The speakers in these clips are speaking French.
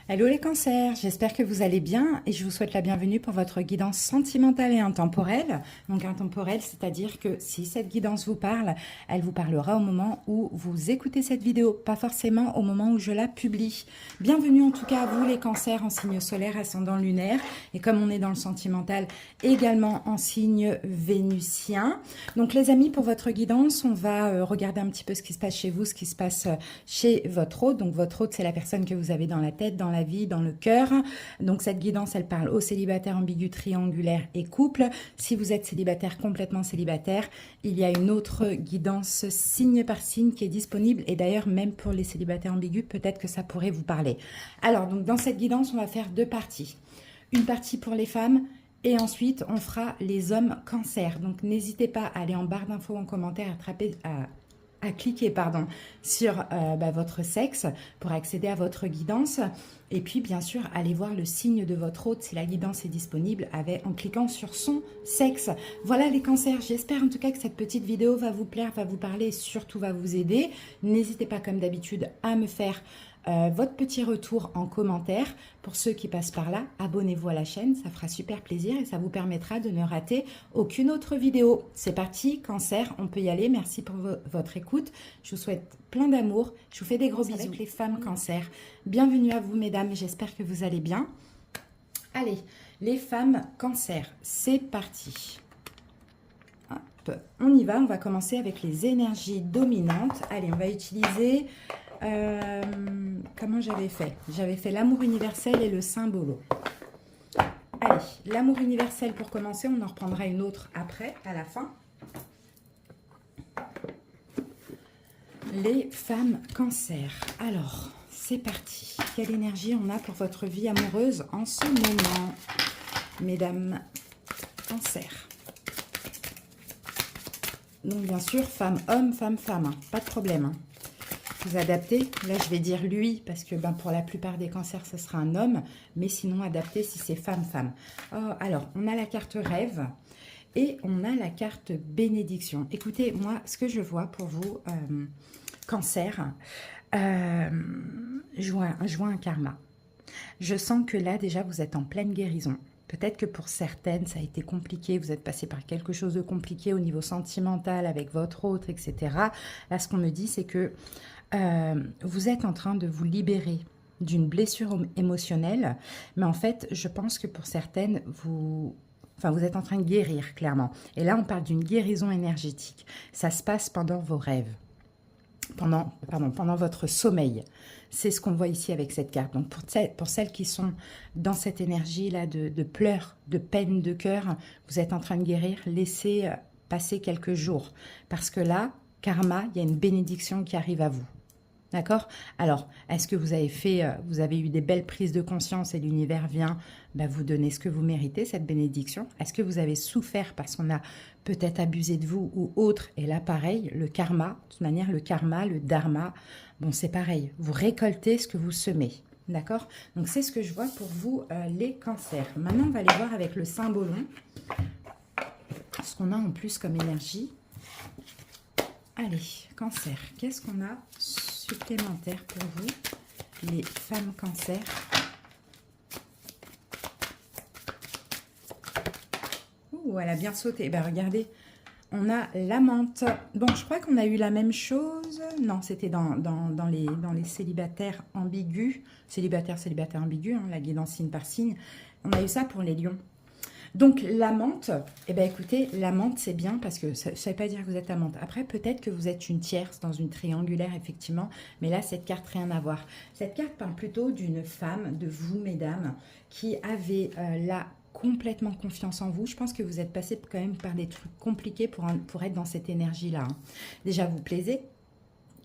Hello les cancers, j'espère que vous allez bien et je vous souhaite la bienvenue pour votre guidance sentimentale et intemporelle. Donc intemporelle, c'est-à-dire que si cette guidance vous parle, elle vous parlera au moment où vous écoutez cette vidéo, pas forcément au moment où je la publie. Bienvenue en tout cas à vous les cancers en signe solaire, ascendant lunaire, et comme on est dans le sentimental, également en signe vénusien. Donc les amis, pour votre guidance, on va regarder un petit peu ce qui se passe chez vous, ce qui se passe chez votre hôte. Donc votre hôte, c'est la personne que vous avez dans la tête, dans la vie, dans le cœur. Donc cette guidance, elle parle aux célibataires, ambigus, triangulaires et couples. Si vous êtes célibataire, complètement célibataire, il y a une autre guidance signe par signe qui est disponible. Et d'ailleurs, même pour les célibataires ambigus, peut-être que ça pourrait vous parler. Alors, donc dans cette guidance, on va faire deux parties. Une partie pour les femmes et ensuite, on fera les hommes cancer. Donc, n'hésitez pas à aller en barre d'infos, en commentaire, à cliquer sur votre sexe pour accéder à votre guidance. Et puis, bien sûr, allez voir le signe de votre hôte si la guidance est disponible en cliquant sur son sexe. Voilà les cancers. J'espère en tout cas que cette petite vidéo va vous plaire, va vous parler et surtout va vous aider. N'hésitez pas, comme d'habitude, à me faire votre petit retour en commentaire. Pour ceux qui passent par là, abonnez-vous à la chaîne, ça fera super plaisir et ça vous permettra de ne rater aucune autre vidéo. C'est parti, cancer, on peut y aller. Merci pour votre écoute. Je vous souhaite plein d'amour. Je vous fais des gros bisous. Avec les femmes cancer, bienvenue à vous mesdames, j'espère que vous allez bien. Allez, les femmes cancer, c'est parti. Hop, on y va, on va commencer avec les énergies dominantes. Allez, on va utiliser... comment j'avais fait? J'avais fait l'amour universel et le symbolo. Allez, l'amour universel pour commencer, on en reprendra une autre après, à la fin. Les femmes cancer. Alors, c'est parti. Quelle énergie on a pour votre vie amoureuse en ce moment, mesdames cancer? Donc, bien sûr, femme-homme, femme-femme, hein, pas de problème, hein. Vous adaptez, là je vais dire lui parce que pour la plupart des cancers ce sera un homme, mais sinon adaptez si c'est femme-femme. Oh, alors on a la carte rêve et on a la carte bénédiction. Écoutez, moi ce que je vois pour vous, cancer, je vois un karma. Je sens que là déjà vous êtes en pleine guérison. Peut-être que pour certaines, ça a été compliqué, vous êtes passé par quelque chose de compliqué au niveau sentimental avec votre autre, etc. Là, ce qu'on me dit, c'est que vous êtes en train de vous libérer d'une blessure émotionnelle, mais en fait, je pense que pour certaines, vous êtes en train de guérir, clairement. Et là, on parle d'une guérison énergétique. Ça se passe pendant vos rêves. Pendant votre sommeil. C'est ce qu'on voit ici avec cette carte. Donc, pour celles qui sont dans cette énergie-là de pleurs, de peine de cœur, vous êtes en train de guérir, laissez passer quelques jours. Parce que là, karma, il y a une bénédiction qui arrive à vous. D'accord? Alors, est-ce que vous avez eu des belles prises de conscience et l'univers vient vous donner ce que vous méritez, cette bénédiction? Est-ce que vous avez souffert parce qu'on a peut-être abusé de vous ou autre? Et là, pareil, le karma, de toute manière, le karma, le dharma, bon, c'est pareil. Vous récoltez ce que vous semez. D'accord? Donc, c'est ce que je vois pour vous, les cancers. Maintenant, on va aller voir avec le symbolon ce qu'on a en plus comme énergie. Allez, cancer, qu'est-ce qu'on a supplémentaire pour vous, les femmes cancer? Ouh, elle a bien sauté. Ben, regardez, on a la menthe. Bon, je crois qu'on a eu la même chose. Non, c'était dans les célibataires ambigus. Célibataire ambigu, hein, la guidance signe par signe. On a eu ça pour les lions. Donc, la menthe, eh bien, écoutez, la menthe, c'est bien parce que ça ne veut pas dire que vous êtes amante. Après, peut-être que vous êtes une tierce dans une triangulaire, effectivement. Mais là, cette carte, rien à voir. Cette carte parle plutôt d'une femme, de vous, mesdames, qui avez là complètement confiance en vous. Je pense que vous êtes passé quand même par des trucs compliqués pour être dans cette énergie-là, hein. Déjà, vous plaisez.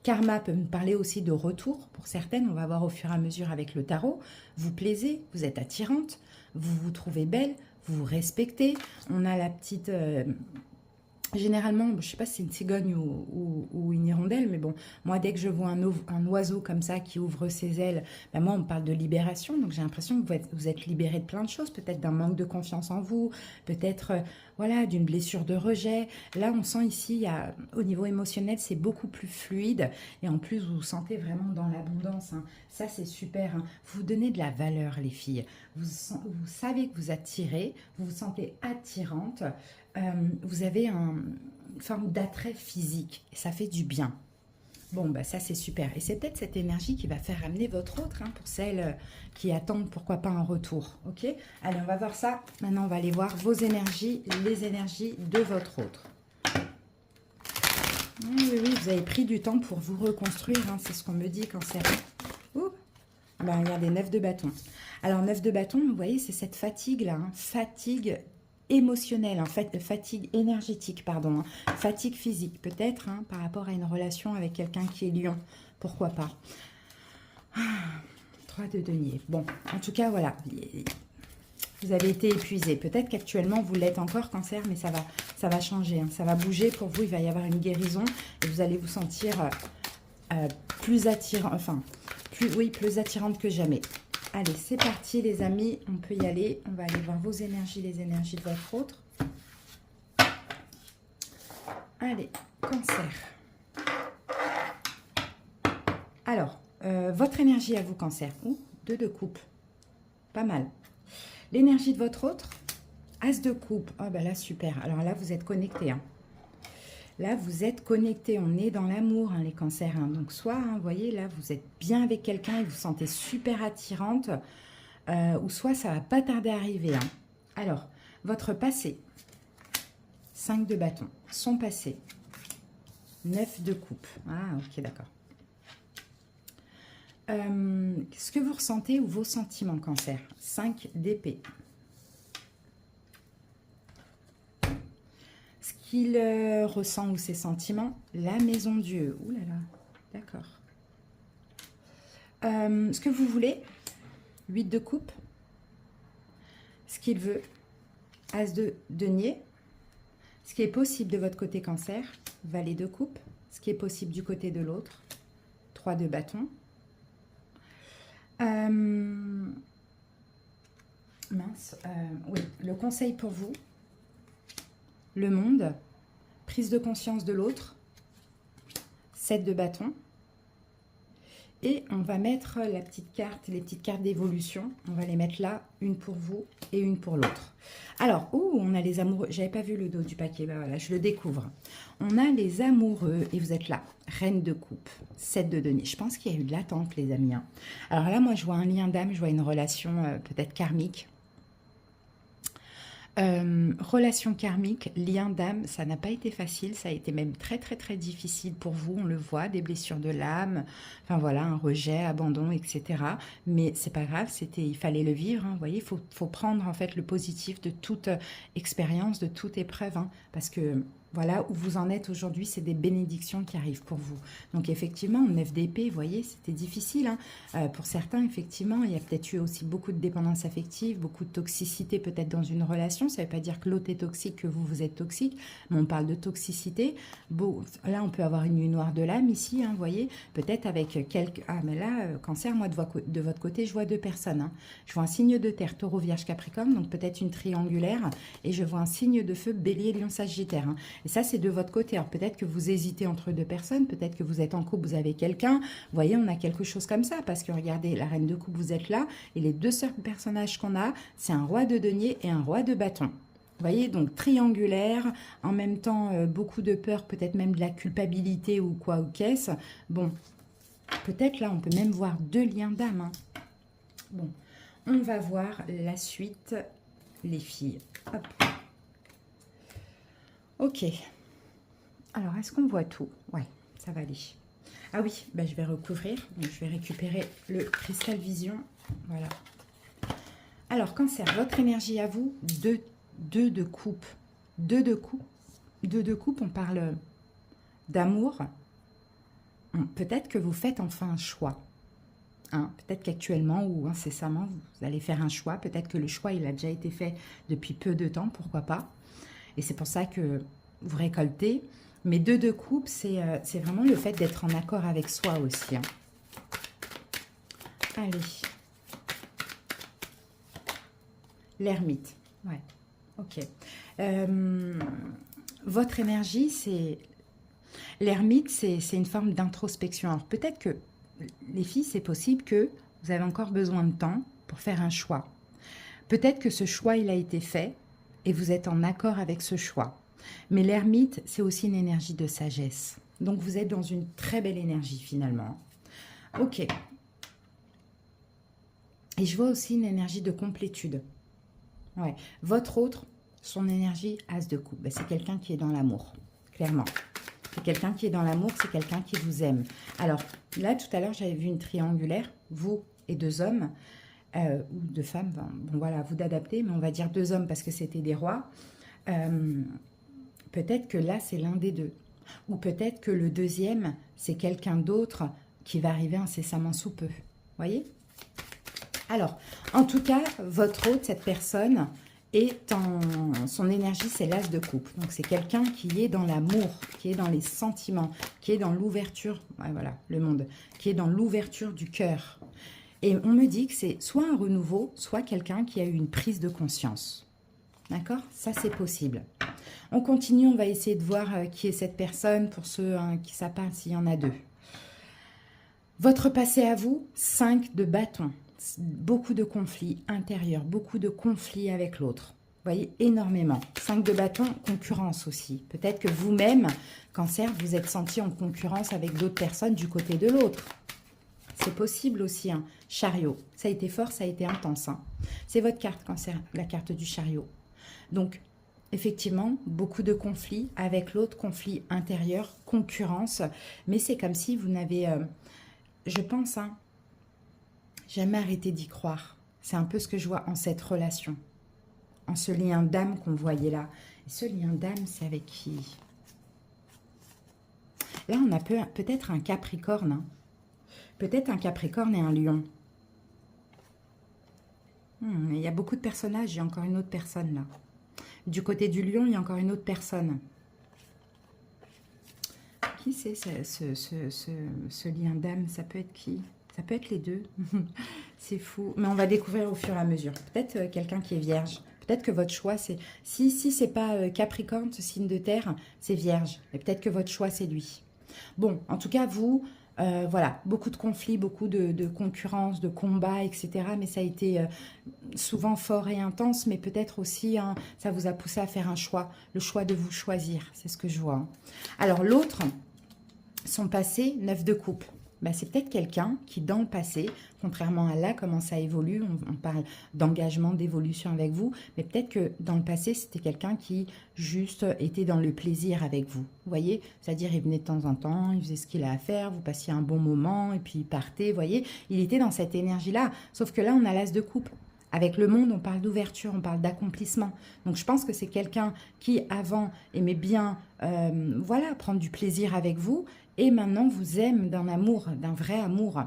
Karma peut me parler aussi de retour. Pour certaines, on va voir au fur et à mesure avec le tarot. Vous plaisez, vous êtes attirante, vous vous trouvez belle, vous vous respectez. On a la petite Généralement, je ne sais pas si c'est une cigogne ou une hirondelle, mais bon, moi, dès que je vois un oiseau comme ça qui ouvre ses ailes, ben moi, on me parle de libération, donc j'ai l'impression que vous êtes libéré de plein de choses, peut-être d'un manque de confiance en vous, peut-être, voilà, d'une blessure de rejet. Là, on sent ici, au niveau émotionnel, c'est beaucoup plus fluide, et en plus, vous vous sentez vraiment dans l'abondance, hein. Ça, c'est super, hein. Vous vous donnez de la valeur, les filles. Vous savez que vous attirez, vous vous sentez attirante, vous avez une forme d'attrait physique et ça fait du bien. Bon, bah ça c'est super. Et c'est peut-être cette énergie qui va faire amener votre autre, hein, pour celles qui attendent pourquoi pas un retour. Ok. Allez, on va voir ça. Maintenant, on va aller voir vos énergies, les énergies de votre autre. Oui, oui, vous avez pris du temps pour vous reconstruire, hein, c'est ce qu'on me dit quand c'est... Ouh, bah, regardez, 9 de bâton. Alors, 9 de bâton, vous voyez, c'est cette fatigue-là, hein, fatigue émotionnelle, en fait, fatigue énergétique, pardon, hein, fatigue physique, peut-être, hein, par rapport à une relation avec quelqu'un qui est lion, pourquoi pas. 3 de denier. Bon, en tout cas, voilà, vous avez été épuisé. Peut-être qu'actuellement, vous l'êtes encore, cancer, mais ça va changer, hein, ça va bouger pour vous, il va y avoir une guérison, et vous allez vous sentir plus attirant, enfin, plus attirante que jamais. Allez, c'est parti les amis, on peut y aller. On va aller voir vos énergies, les énergies de votre autre. Allez, cancer. Alors, votre énergie à vous, cancer. Ouh, 2 de coupe. Pas mal. L'énergie de votre autre, as de coupe. Ah ben là, super. Alors là, vous êtes connectés, hein. Là, vous êtes connectés, on est dans l'amour, hein, les cancers, hein. Donc, soit, hein, vous voyez, là, vous êtes bien avec quelqu'un et vous vous sentez super attirante, ou soit ça va pas tarder à arriver, hein. Alors, votre passé, 5 de bâton, son passé, 9 de coupe. Ah, ok, d'accord. Ce que vous ressentez ou vos sentiments, cancer, 5 d'épée. Ce qu'il ressent ou ses sentiments, la maison Dieu. Ouh là là, d'accord. Ce que vous voulez, 8 de coupe. Ce qu'il veut, as de denier. Ce qui est possible de votre côté, cancer, valet de coupe. Ce qui est possible du côté de l'autre, 3 de bâton. Mince, oui, le conseil pour vous, le monde, prise de conscience de l'autre, 7 de bâton. Et on va mettre la petite carte, les petites cartes d'évolution. On va les mettre là, une pour vous et une pour l'autre. Alors, on a les amoureux. J'avais pas vu le dos du paquet, ben voilà, je le découvre. On a les amoureux et vous êtes là. Reine de coupe, 7 de denier. Je pense qu'il y a eu de l'attente, les amis, hein. Alors là, moi, je vois un lien d'âme, je vois une relation peut-être karmique. Relation karmique, lien d'âme, ça n'a pas été facile, ça a été même très très très difficile pour vous, on le voit, des blessures de l'âme, enfin voilà, un rejet, abandon, etc. Mais c'est pas grave, il fallait le vivre, hein, vous voyez, faut prendre en fait le positif de toute expérience, de toute épreuve, hein, parce que voilà, où vous en êtes aujourd'hui, c'est des bénédictions qui arrivent pour vous. Donc effectivement, 9 d'épée, vous voyez, c'était difficile, hein. Pour certains, effectivement, il y a peut-être eu aussi beaucoup de dépendance affective, beaucoup de toxicité peut-être dans une relation. Ça ne veut pas dire que l'autre est toxique, que vous êtes toxique, mais on parle de toxicité. Bon, là, on peut avoir une nuit noire de l'âme ici, hein, vous voyez, peut-être avec quelques... Ah, mais là, cancer, moi, de votre côté, je vois 2 personnes, hein. Je vois un signe de terre, taureau, vierge, capricorne, donc peut-être une triangulaire, et je vois un signe de feu, bélier, lion, sagittaire, hein. Et ça, c'est de votre côté. Alors, peut-être que vous hésitez entre 2 personnes, peut-être que vous êtes en couple, vous avez quelqu'un. Vous voyez, on a quelque chose comme ça, parce que regardez, la reine de coupe, vous êtes là, et les 2 seuls personnages qu'on a, c'est un roi de denier et un roi de bâton. Vous voyez, donc triangulaire, en même temps, beaucoup de peur, peut-être même de la culpabilité ou quoi, ou qu'est-ce. Bon, peut-être là, on peut même voir 2 liens d'âme, hein. Bon, on va voir la suite, les filles. Hop. Ok. Alors, est-ce qu'on voit tout? Ouais, ça va aller. Ah oui, bah, je vais recouvrir. Donc, je vais récupérer le cristal vision. Voilà. Alors, cancer, votre énergie à vous, 2 de coupe. 2 de coupe. 2 de coupe, on parle d'amour. Peut-être que vous faites enfin un choix. Hein, peut-être qu'actuellement ou incessamment, vous allez faire un choix. Peut-être que le choix, il a déjà été fait depuis peu de temps, pourquoi pas. Et c'est pour ça que vous récoltez. Mais deux de coupe, c'est vraiment le fait d'être en accord avec soi aussi. Hein. Allez. L'ermite. Ouais, ok. Votre énergie, c'est... L'ermite, c'est une forme d'introspection. Alors peut-être que, les filles, c'est possible que vous avez encore besoin de temps pour faire un choix. Peut-être que ce choix, il a été fait et vous êtes en accord avec ce choix. Mais l'ermite, c'est aussi une énergie de sagesse. Donc vous êtes dans une très belle énergie finalement. Ok. Et je vois aussi une énergie de complétude. Ouais. Votre autre, son énergie, as de coupe. Ben, c'est quelqu'un qui est dans l'amour, clairement. C'est quelqu'un qui est dans l'amour, c'est quelqu'un qui vous aime. Alors, là, tout à l'heure, j'avais vu une triangulaire, vous et deux hommes, ou deux femmes, bon voilà, vous d'adapter, mais on va dire deux hommes parce que c'était des rois. Peut-être que là, c'est l'un des deux. Ou peut-être que le deuxième, c'est quelqu'un d'autre qui va arriver incessamment sous peu. Voyez? Alors, en tout cas, votre hôte, cette personne, est en... Son énergie, c'est l'as de coupe. Donc, c'est quelqu'un qui est dans l'amour, qui est dans les sentiments, qui est dans l'ouverture, ouais, voilà, le monde, qui est dans l'ouverture du cœur. Et on me dit que c'est soit un renouveau, soit quelqu'un qui a eu une prise de conscience. D'accord? Ça, c'est possible. On continue, on va essayer de voir qui est cette personne, pour ceux qui ça parle, s'il y en a deux. Votre passé à vous, 5 de bâton. Beaucoup de conflits intérieurs, beaucoup de conflits avec l'autre. Vous voyez, énormément. 5 de bâton, concurrence aussi. Peut-être que vous-même, Cancer, vous êtes senti en concurrence avec d'autres personnes du côté de l'autre. C'est possible aussi, hein. Chariot. Ça a été fort, ça a été intense. Hein. C'est votre carte, Cancer, la carte du chariot. Donc, effectivement, beaucoup de conflits avec l'autre, conflits intérieurs, concurrence. Mais c'est comme si vous n'avez, je pense, hein, jamais arrêté d'y croire. C'est un peu ce que je vois en cette relation. En ce lien d'âme qu'on voyait là. Et ce lien d'âme, c'est avec qui? Là, on a peut-être un Capricorne. Hein. Peut-être un Capricorne et un Lion. Il y a beaucoup de personnages. Il y a encore une autre personne là. Du côté du Lion, il y a encore une autre personne. Qui c'est ce lien d'âme? Ça peut être qui? Ça peut être les deux. C'est fou. Mais on va découvrir au fur et à mesure. Peut-être quelqu'un qui est vierge. Peut-être que votre choix, c'est... Si c'est pas Capricorne, ce signe de terre, c'est vierge. Et peut-être que votre choix, c'est lui. Bon, en tout cas, vous... voilà, beaucoup de conflits, beaucoup de concurrence, de combats, etc. Mais ça a été souvent fort et intense, mais peut-être aussi, hein, ça vous a poussé à faire un choix, le choix de vous choisir, c'est ce que je vois. Hein. Alors l'autre, son passé, 9 de coupe. Ben, c'est peut-être quelqu'un qui, dans le passé, contrairement à là, comment ça évolue, on parle d'engagement, d'évolution avec vous, mais peut-être que dans le passé, c'était quelqu'un qui juste était dans le plaisir avec vous. Vous voyez? C'est-à-dire, il venait de temps en temps, il faisait ce qu'il a à faire, vous passiez un bon moment, et puis il partait, vous voyez? Il était dans cette énergie-là, sauf que là, on a l'as de coupe. Avec le monde, on parle d'ouverture, on parle d'accomplissement. Donc, je pense que c'est quelqu'un qui, avant, aimait bien, voilà, prendre du plaisir avec vous, et maintenant vous aime d'un amour, d'un vrai amour.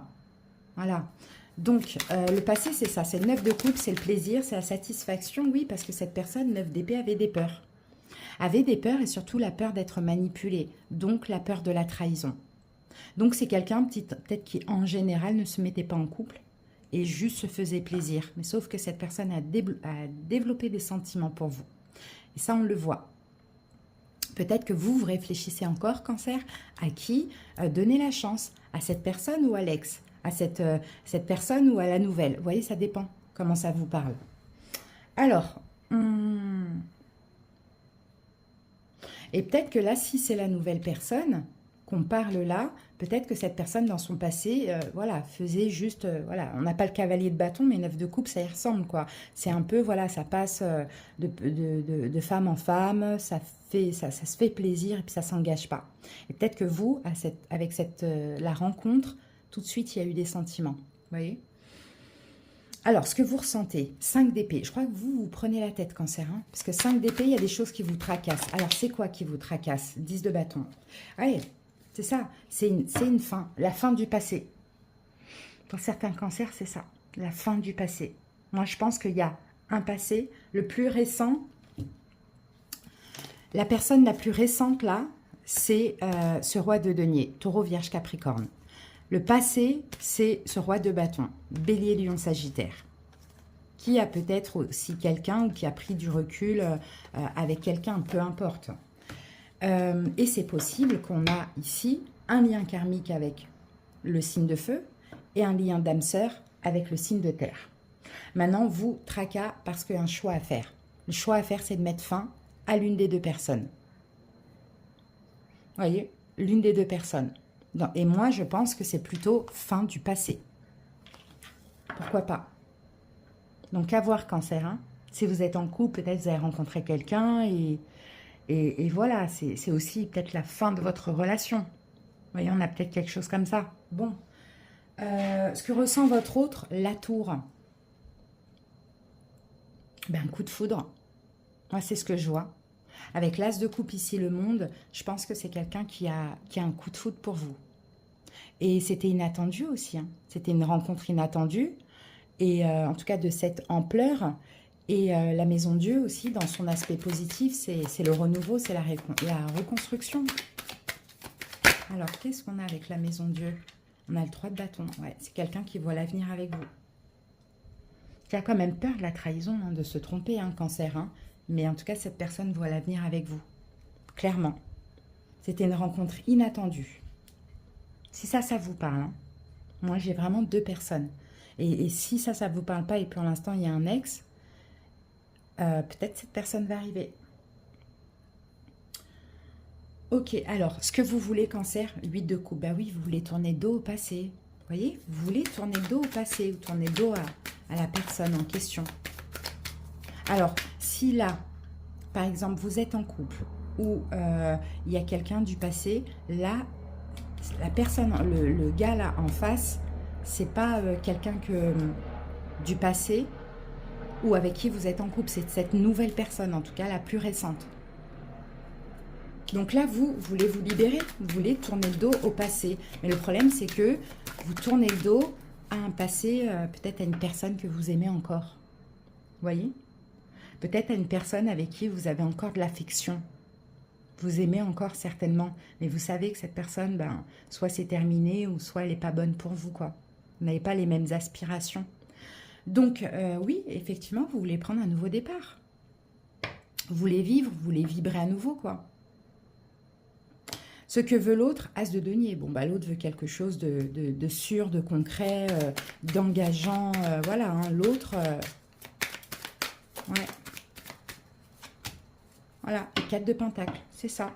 Voilà. Donc, le passé, c'est ça. C'est le 9 de coupe, c'est le plaisir, c'est la satisfaction. Oui, parce que cette personne, 9 d'épée, avait des peurs. Avait des peurs et surtout la peur d'être manipulée. Donc, la peur de la trahison. Donc, c'est quelqu'un peut-être qui, en général, ne se mettait pas en couple et juste se faisait plaisir. Mais sauf que cette personne a développé des sentiments pour vous. Et ça, on le voit. Peut-être que vous réfléchissez encore, Cancer, à qui donner la chance, à cette personne ou à l'ex, à cette personne ou à la nouvelle. Vous voyez, ça dépend comment ça vous parle. Alors, et peut-être que là, si c'est la nouvelle personne qu'on parle là, peut-être que cette personne dans son passé, voilà, faisait juste, voilà, on n'a pas le cavalier de bâton, mais 9 de coupe, ça y ressemble, quoi. C'est un peu, voilà, ça passe de femme en femme, ça se fait plaisir et puis ça s'engage pas. Et peut-être que vous, avec la rencontre, tout de suite, il y a eu des sentiments, vous voyez? Alors, ce que vous ressentez, 5 d'épée. Je crois que vous prenez la tête, Cancer. Hein, parce que 5 d'épée, il y a des choses qui vous tracassent. Alors, c'est quoi qui vous tracasse? 10 de bâton. Allez, c'est ça. C'est une fin. La fin du passé. Pour certains cancers, c'est ça. La fin du passé. Moi, je pense qu'il y a un passé. Le plus récent, La personne la plus récente, là, c'est ce roi de denier, taureau, vierge, capricorne. Le passé, c'est ce roi de bâton, bélier, lion, sagittaire. Qui a peut-être aussi quelqu'un ou qui a pris du recul avec quelqu'un, peu importe. Et c'est possible qu'on a ici un lien karmique avec le signe de feu et un lien d'âme sœur avec le signe de terre. Maintenant, vous, tracas, parce qu'il y a un choix à faire. Le choix à faire, c'est de mettre fin à l'une des deux personnes. Vous voyez, l'une des deux personnes. Et moi, je pense que c'est plutôt fin du passé. Pourquoi pas? Donc, à voir, Cancer. Hein. Si vous êtes en couple, peut-être vous avez rencontré quelqu'un et voilà, c'est aussi peut-être la fin de votre relation. Vous voyez, on a peut-être quelque chose comme ça. Bon. Ce que ressent votre autre, la tour. Ben, un coup de foudre. Moi, c'est ce que je vois. Avec l'as de coupe ici, le monde, je pense que c'est quelqu'un qui a un coup de foudre pour vous. Et c'était inattendu aussi. Hein. C'était une rencontre inattendue. Et en tout cas de cette ampleur. Et la maison Dieu aussi, dans son aspect positif, c'est le renouveau, c'est la reconstruction. Alors, qu'est-ce qu'on a avec la maison Dieu? On a le 3 de bâton. Ouais, c'est quelqu'un qui voit l'avenir avec vous. Qui a quand même peur de la trahison, hein, de se tromper, hein, Cancer. Hein. Mais en tout cas, cette personne voit l'avenir avec vous. Clairement. C'était une rencontre inattendue. Si ça vous parle. Hein. Moi, j'ai vraiment deux personnes. Et si ça ne vous parle pas et pour l'instant, il y a un ex, peut-être cette personne va arriver. Ok, alors, ce que vous voulez, Cancer, 8 de coupe. Bah oui, vous voulez tourner dos au passé. Vous voyez, vous voulez tourner dos au passé ou tourner dos à la personne en question. Alors, si là, par exemple, vous êtes en couple ou il y a quelqu'un du passé, là, la personne, le gars là en face, c'est pas quelqu'un du passé ou avec qui vous êtes en couple, c'est cette nouvelle personne, en tout cas la plus récente. Donc là, vous voulez vous libérer, vous voulez tourner le dos au passé. Mais le problème, c'est que vous tournez le dos à un passé, peut-être à une personne que vous aimez encore. Vous voyez? Peut-être à une personne avec qui vous avez encore de l'affection. Vous aimez encore certainement, mais vous savez que cette personne, ben, soit c'est terminé ou soit elle n'est pas bonne pour vous, quoi. Vous n'avez pas les mêmes aspirations. Donc, oui, effectivement, vous voulez prendre un nouveau départ. Vous voulez vivre, vous voulez vibrer à nouveau, quoi. Ce que veut l'autre, as de denier. Bon, bah, l'autre veut quelque chose de sûr, de concret, d'engageant. Voilà, hein, l'autre... ouais. Voilà, 4 de pentacle, c'est ça.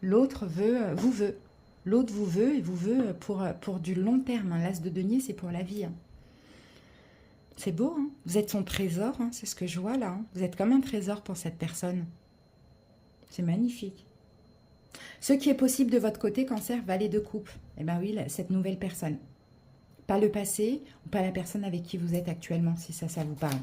L'autre vous veut. L'autre vous veut et vous veut pour du long terme. Hein. L'as de denier, c'est pour la vie. Hein. C'est beau, hein. Vous êtes son trésor, hein. C'est ce que je vois là. Hein. Vous êtes comme un trésor pour cette personne. C'est magnifique. Ce qui est possible de votre côté, Cancer, valet de coupe. Eh bien oui, cette nouvelle personne. Pas le passé ou pas la personne avec qui vous êtes actuellement, si ça vous parle.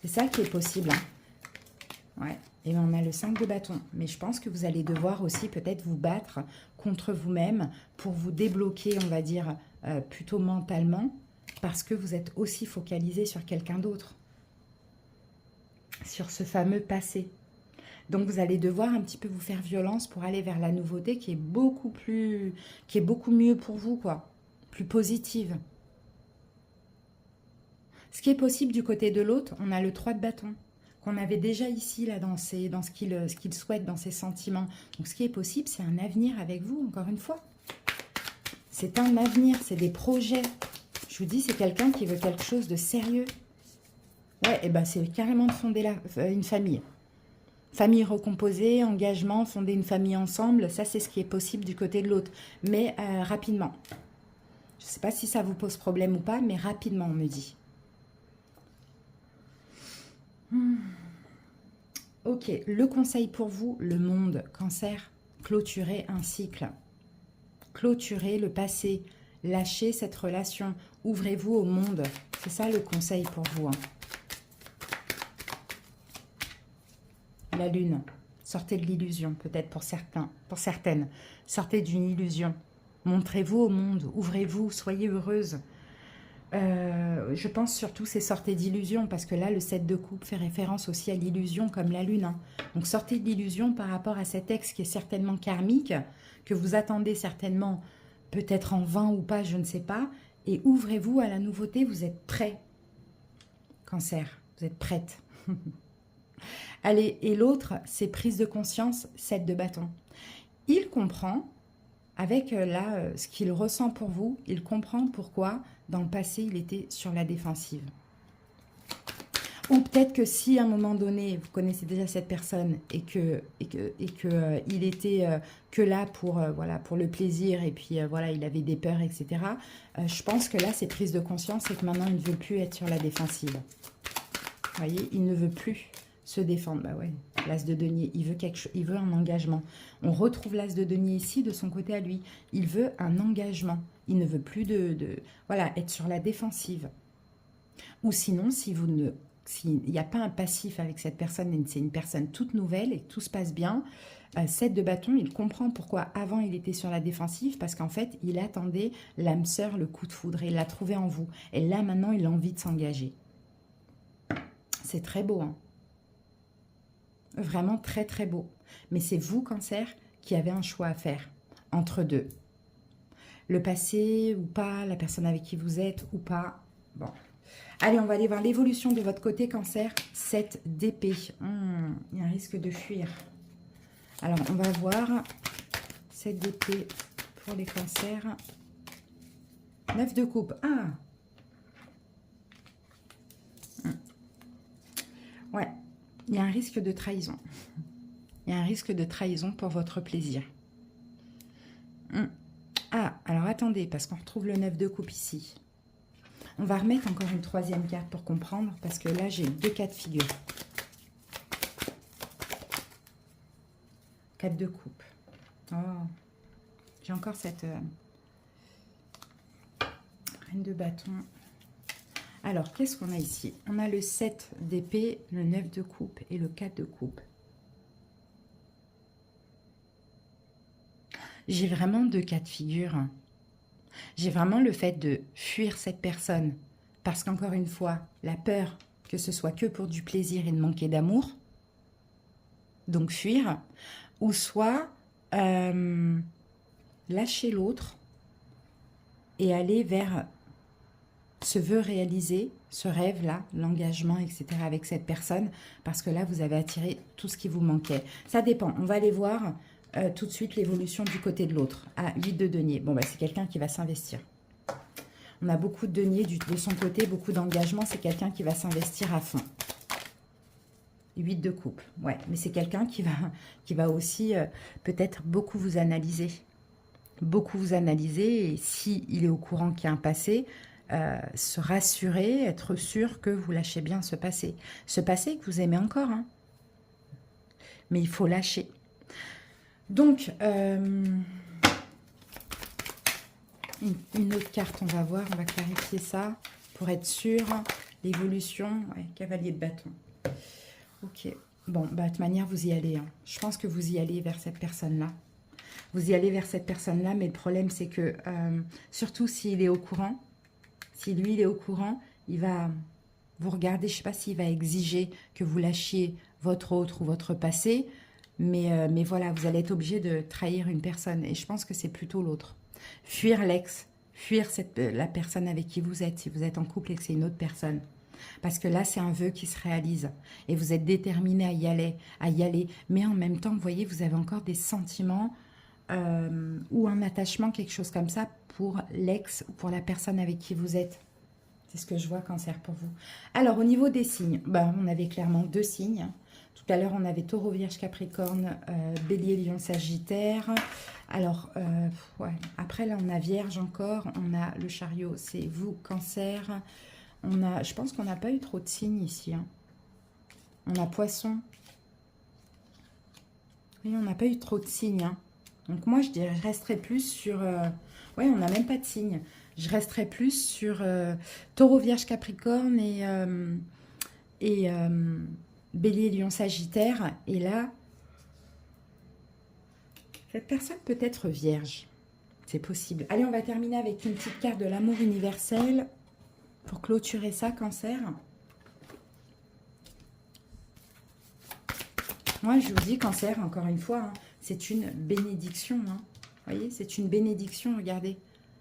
C'est ça qui est possible. Hein. Ouais. Et bien on a le 5 de bâton. Mais je pense que vous allez devoir aussi peut-être vous battre contre vous-même pour vous débloquer, on va dire, plutôt mentalement, parce que vous êtes aussi focalisé sur quelqu'un d'autre. Sur ce fameux passé. Donc, vous allez devoir un petit peu vous faire violence pour aller vers la nouveauté qui est beaucoup mieux pour vous, quoi. Plus positive. Ce qui est possible du côté de l'autre, on a le 3 de bâton, qu'on avait déjà ici, là, dans ce qu'il souhaite, dans ses sentiments. Donc, ce qui est possible, c'est un avenir avec vous, encore une fois. C'est un avenir, c'est des projets. Je vous dis, c'est quelqu'un qui veut quelque chose de sérieux. Ouais, et ben c'est carrément de fonder une famille. Famille recomposée, engagement, fonder une famille ensemble, ça c'est ce qui est possible du côté de l'autre. Mais rapidement. Je ne sais pas si ça vous pose problème ou pas, mais rapidement on me dit. Ok, le conseil pour vous, le monde, Cancer, clôturer un cycle. Clôturer le passé, lâchez cette relation, ouvrez-vous au monde. C'est ça le conseil pour vous. Hein. La lune, sortez de l'illusion, peut-être pour certaines. Sortez d'une illusion. Montrez-vous au monde, ouvrez-vous, soyez heureuse. Je pense surtout c'est sortez d'illusion, parce que là, le 7 de coupe fait référence aussi à l'illusion comme la lune. Hein. Donc sortez de l'illusion par rapport à cet ex qui est certainement karmique, que vous attendez certainement peut-être en vain ou pas, je ne sais pas. Et ouvrez-vous à la nouveauté, vous êtes prêt. Cancer, vous êtes prête. Allez, et l'autre, c'est prise de conscience, 7 de bâton. Il comprend, avec là, ce qu'il ressent pour vous, il comprend pourquoi, dans le passé, il était sur la défensive. Ou peut-être que si, à un moment donné, vous connaissez déjà cette personne et que il était que là pour, voilà, pour le plaisir, et puis voilà, il avait des peurs, etc. Je pense que là, c'est prise de conscience et que maintenant, il ne veut plus être sur la défensive. Vous voyez, il ne veut plus se défendre. Bah ouais, l'as de denier, il veut quelque chose, il veut un engagement. On retrouve l'as de denier ici de son côté à lui. Il veut un engagement. Il ne veut plus voilà, être sur la défensive. Ou sinon, si vous ne, s'il n'y a pas un passif avec cette personne, c'est une personne toute nouvelle et que tout se passe bien, 7 de bâton, il comprend pourquoi avant il était sur la défensive, parce qu'en fait, il attendait l'âme sœur, le coup de foudre, et il l'a trouvé en vous. Et là, maintenant, il a envie de s'engager. C'est très beau, hein. Vraiment très très beau. Mais c'est vous, Cancer, qui avez un choix à faire entre deux. Le passé ou pas, la personne avec qui vous êtes ou pas. Bon. Allez, on va aller voir l'évolution de votre côté, Cancer. 7 d'épée. Il y a un risque de fuir. Alors, on va voir 7 d'épée pour les cancers. 9 de coupe. Ah. Ouais. Il y a un risque de trahison. Il y a un risque de trahison pour votre plaisir. Ah, alors attendez, parce qu'on retrouve le 9 de coupe ici. On va remettre encore une troisième carte pour comprendre, parce que là, j'ai 2 cas de figure. 4 de coupe. Oh, j'ai encore cette reine de bâton. Alors, qu'est-ce qu'on a ici? On a le 7 d'épée, le 9 de coupe et le 4 de coupe. J'ai vraiment 2 cas de figure. J'ai vraiment le fait de fuir cette personne. Parce qu'encore une fois, la peur que ce soit que pour du plaisir et de manquer d'amour. Donc fuir. Ou soit lâcher l'autre et aller vers ce vœu réalisé, ce rêve-là, l'engagement, etc. avec cette personne, parce que là, vous avez attiré tout ce qui vous manquait. Ça dépend. On va aller voir tout de suite l'évolution du côté de l'autre. Ah, 8 de denier. Bon, bah, c'est quelqu'un qui va s'investir. On a beaucoup de denier de son côté, beaucoup d'engagement. C'est quelqu'un qui va s'investir à fond. 8 de coupe. Ouais, mais c'est quelqu'un qui va aussi peut-être beaucoup vous analyser. Beaucoup vous analyser. Et s'il est au courant qu'il y a un passé, se rassurer, être sûr que vous lâchez bien ce passé. Ce passé que vous aimez encore. Hein. Mais il faut lâcher. Donc, une autre carte, on va voir. On va clarifier ça pour être sûr. L'évolution, ouais, cavalier de bâton. Ok. Bon, bah, de toute manière, vous y allez. Hein. Je pense que vous y allez vers cette personne-là. Vous y allez vers cette personne-là, mais le problème, c'est que, surtout s'il est au courant, si lui, il est au courant, il va vous regarder, je ne sais pas s'il va exiger que vous lâchiez votre autre ou votre passé, mais voilà, vous allez être obligé de trahir une personne. Et je pense que c'est plutôt l'autre. Fuir l'ex, fuir la personne avec qui vous êtes, si vous êtes en couple et que c'est une autre personne. Parce que là, c'est un vœu qui se réalise. Et vous êtes déterminé à y aller. Mais en même temps, vous voyez, vous avez encore des sentiments ou un attachement, quelque chose comme ça, pour l'ex ou pour la personne avec qui vous êtes. C'est ce que je vois, Cancer, pour vous. Alors, au niveau des signes, ben, on avait clairement 2 signes. Tout à l'heure, on avait Taureau, Vierge, Capricorne, Bélier, Lion, Sagittaire. Alors, ouais. Après, là, on a Vierge encore. On a le Chariot, c'est vous, Cancer. Je pense qu'on n'a pas eu trop de signes ici. Hein. On a Poisson. Oui, on n'a pas eu trop de signes. Hein. Donc, moi, je resterai plus sur... Oui, on n'a même pas de signes. Je resterai plus sur Taureau, Vierge, Capricorne et Bélier, Lion, Sagittaire. Et là, cette personne peut être vierge. C'est possible. Allez, on va terminer avec une petite carte de l'amour universel. Pour clôturer ça, Cancer, moi, je vous dis, Cancer, encore une fois, hein, c'est une bénédiction. Hein. Vous voyez, c'est une bénédiction, regardez.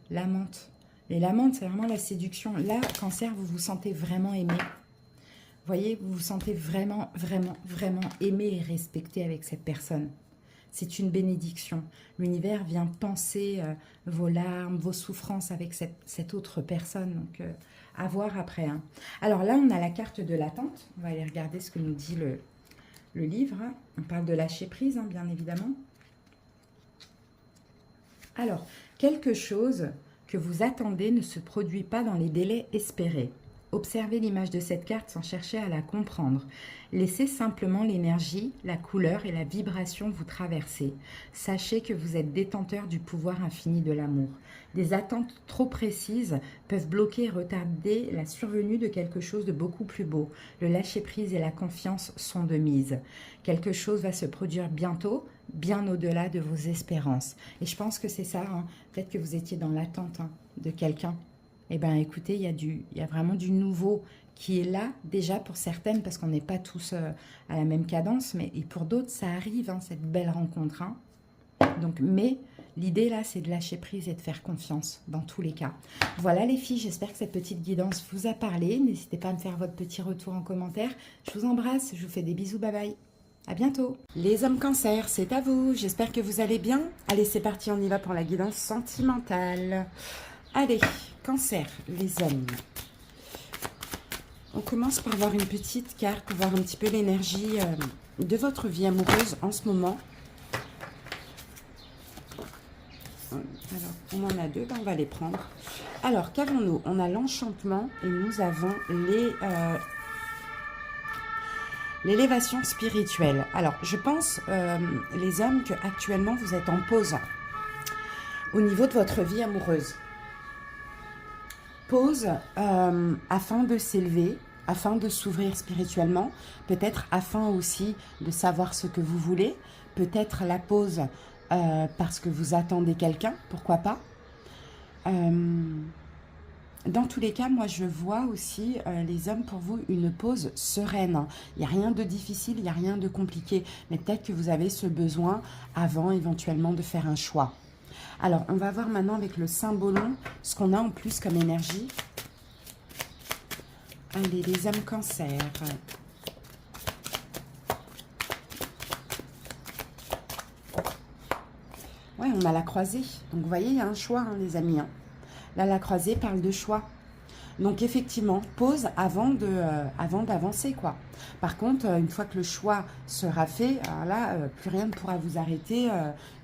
L'amante. Les lamantes, c'est vraiment la séduction. Là, Cancer, vous vous sentez vraiment aimé. Vous voyez, vous vous sentez vraiment, vraiment, vraiment aimé et respecté avec cette personne. C'est une bénédiction. L'univers vient penser vos larmes, vos souffrances avec cette autre personne. Donc, à voir après. Hein. Alors là, on a la carte de l'attente. On va aller regarder ce que nous dit le livre. On parle de lâcher prise, hein, bien évidemment. Alors, quelque chose que vous attendez ne se produit pas dans les délais espérés. Observez l'image de cette carte sans chercher à la comprendre. Laissez simplement l'énergie, la couleur et la vibration vous traverser. Sachez que vous êtes détenteur du pouvoir infini de l'amour. Des attentes trop précises peuvent bloquer et retarder la survenue de quelque chose de beaucoup plus beau. Le lâcher-prise et la confiance sont de mise. Quelque chose va se produire bientôt, bien au-delà de vos espérances. Et je pense que c'est ça, hein. Peut-être que vous étiez dans l'attente de quelqu'un. Eh bien, écoutez, il y a vraiment du nouveau qui est là, déjà pour certaines, parce qu'on n'est pas tous à la même cadence, mais et pour d'autres, ça arrive, hein, cette belle rencontre. Hein. Donc, mais l'idée, là, c'est de lâcher prise et de faire confiance, dans tous les cas. Voilà, les filles, j'espère que cette petite guidance vous a parlé. N'hésitez pas à me faire votre petit retour en commentaire. Je vous embrasse, je vous fais des bisous, bye bye. À bientôt. Les hommes Cancer, c'est à vous. J'espère que vous allez bien. Allez, c'est parti, on y va pour la guidance sentimentale. Allez, Cancer, les hommes. On commence par voir une petite carte pour voir un petit peu l'énergie de votre vie amoureuse en ce moment. Alors, on en a deux, ben on va les prendre. Alors, qu'avons-nous? On a l'enchantement et nous avons l'élévation spirituelle. Alors, je pense, les hommes, qu'actuellement, vous êtes en pause au niveau de votre vie amoureuse. Pause afin de s'élever, afin de s'ouvrir spirituellement, peut-être afin aussi de savoir ce que vous voulez, peut-être la pause parce que vous attendez quelqu'un, pourquoi pas. Dans tous les cas, moi je vois aussi, les hommes, pour vous, une pause sereine. Il n'y a rien de difficile, il n'y a rien de compliqué, mais peut-être que vous avez ce besoin avant éventuellement de faire un choix. Alors, on va voir maintenant avec le symbolon ce qu'on a en plus comme énergie. Allez, les hommes Cancer. Ouais, on a la croisée. Donc, vous voyez, il y a un choix, hein, les amis. Hein. Là, la croisée parle de choix. Donc, effectivement, pause avant d'avancer, quoi. Par contre, une fois que le choix sera fait, alors là, plus rien ne pourra vous arrêter.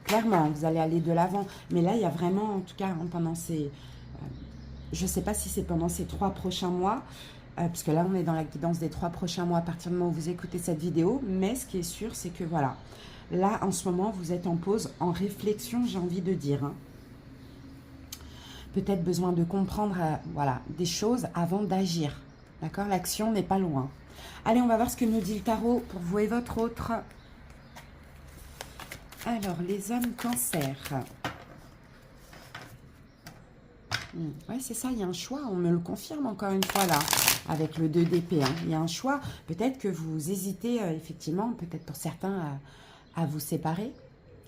Clairement, vous allez aller de l'avant. Mais là, il y a vraiment, en tout cas, hein, pendant ces... je ne sais pas si c'est pendant ces 3 prochains mois, puisque là, on est dans la guidance des 3 prochains mois à partir du moment où vous écoutez cette vidéo. Mais ce qui est sûr, c'est que voilà, là, en ce moment, vous êtes en pause, en réflexion, j'ai envie de dire. Hein. Peut-être besoin de comprendre voilà, des choses avant d'agir. D'accord? L'action n'est pas loin. Allez, on va voir ce que nous dit le tarot pour vous et votre autre. Alors, les hommes Cancer. Oui, c'est ça, il y a un choix. On me le confirme encore une fois là, avec le 2 d'épée. Hein. Il y a un choix. Peut-être que vous hésitez, effectivement, peut-être pour certains, à vous séparer,